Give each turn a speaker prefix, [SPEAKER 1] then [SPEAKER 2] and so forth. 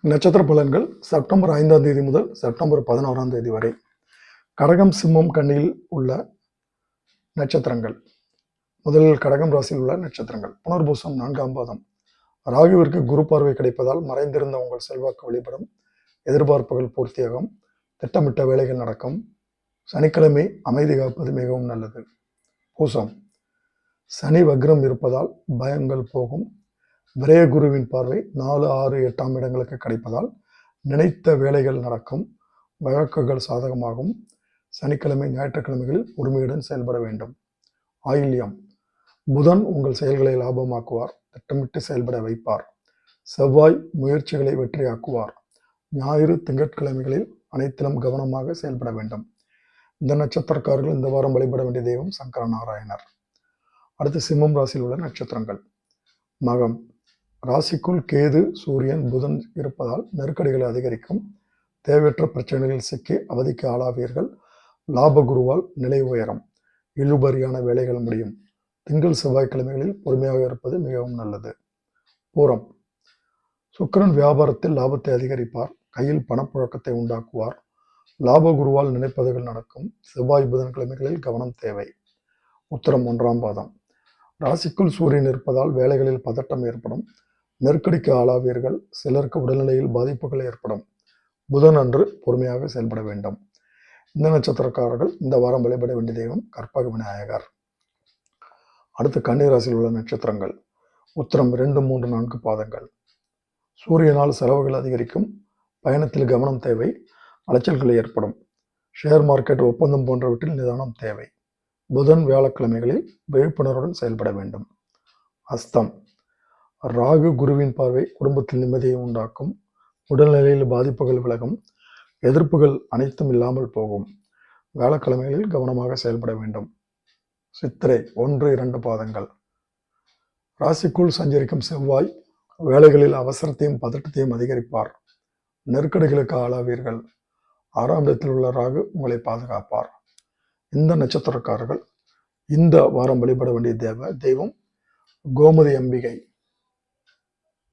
[SPEAKER 1] நட்சத்திர பலன்கள் செப்டம்பர் 5ஆம் தேதி முதல் செப்டம்பர் 11ஆம் தேதி வரை. கடகம், சிம்மம், கன்னியில் உள்ள நட்சத்திரங்கள். முதலில் கடகம் ராசியில் உள்ள நட்சத்திரங்கள். புனர்பூசம் 4ஆம் பாதம். ராகுவிற்கு குரு பார்வை கிடைப்பதால் மறைந்திருந்த உங்கள் செல்வாக்கு வெளிப்படும். எதிர்பார்ப்புகள் பூர்த்தியாகும். திட்டமிட்ட வேலைகள் நடக்கும். சனிக்கிழமை அமைதி காப்பது மிகவும் நல்லது. பூசம். சனி வக்ரம் இருப்பதால் பயங்கள் போகும். விரய குருவின் பார்வை 4, 6, 8ஆம் இடங்களுக்கு கிடைப்பதால் நினைத்த வேலைகள் நடக்கும். வழக்குகள் சாதகமாகும். சனிக்கிழமை, ஞாயிற்றுக்கிழமைகளில் உரிமையுடன் செயல்பட வேண்டும். ஆயில்யம். புதன் உங்கள் செயல்களை லாபமாக்குவார். திட்டமிட்டு செயல்பட வைப்பார். செவ்வாய் முயற்சிகளை வெற்றியாக்குவார். ஞாயிறு, திங்கட்கிழமைகளில் அனைத்திலும் கவனமாக செயல்பட வேண்டும். இந்த நட்சத்திரக்காரர்கள் இந்த வாரம் வழிபட வேண்டிய தெய்வம் சங்கர நாராயணர். அடுத்து சிம்மம் ராசியில் உள்ள நட்சத்திரங்கள். மகம். ராசிக்குள் கேது, சூரியன், புதன் இருப்பதால் நெருக்கடிகள் அதிகரிக்கும். தேவையற்ற பிரச்சனைகளில் சிக்கி அவதிக்கு ஆளாவீர்கள். லாப குருவால் நிலை உயரும். இழுபறியான வேலைகள் முடியும். திங்கள், செவ்வாய்க்கிழமைகளில் பொறுமையாக இருப்பது மிகவும் நல்லது. பூரம். சுக்கிரன் வியாபாரத்தில் லாபத்தை அதிகரிப்பார். கையில் பணப்புழக்கத்தை உண்டாக்குவார். லாப குருவால் நினைப்பதுகள் நடக்கும். செவ்வாய், புதன்கிழமைகளில் கவனம் தேவை. உத்திரம் 1ஆம் பாதம். ராசிக்குள் சூரியன் இருப்பதால் வேலைகளில் பதட்டம் ஏற்படும். நெருக்கடிக்கு ஆளாவீர்கள். சிலருக்கு உடல்நிலையில் பாதிப்புகள் ஏற்படும். புதன் அன்று பொறுமையாக செயல்பட வேண்டும். இந்த நட்சத்திரக்காரர்கள் இந்த வாரம் வழிபட வேண்டிய தெய்வம் கற்பக விநாயகர். அடுத்து கன்னி ராசியில் உள்ள நட்சத்திரங்கள். உத்திரம் 2, 3, 4 பாதங்கள். சூரியனால் செலவுகள் அதிகரிக்கும். பயணத்தில் கவனம் தேவை. அலைச்சல்கள் ஏற்படும். ஷேர் மார்க்கெட் ஒப்பந்தம் போன்றவற்றில் நிதானம் தேவை. புதன், வியாழக்கிழமைகளில் விழிப்புணர்வுடன் செயல்பட வேண்டும். அஸ்தம். ராகு குருவின் பார்வை குடும்பத்தில் நிம்மதியை உண்டாக்கும். உடல்நிலையில் பாதிப்புகள் விலகும். எதிர்ப்புகள் அனைத்தும் இல்லாமல் போகும். வியாழக்கிழமைகளில் கவனமாக செயல்பட வேண்டும். சித்திரை 1, 2 பாதங்கள். ராசிக்குள் சஞ்சரிக்கும் செவ்வாய் வேலைகளில் அவசரத்தையும் பதட்டத்தையும் அதிகரிப்பார். நெருக்கடிகளுக்கு ஆளாவீர்கள். 6ஆம் இடத்தில் உள்ள ராகு உங்களை பாதுகாப்பார். இந்த நட்சத்திரக்காரர்கள் இந்த வாரம் வழிபட வேண்டிய தெய்வம் கோமதி அம்பிகை.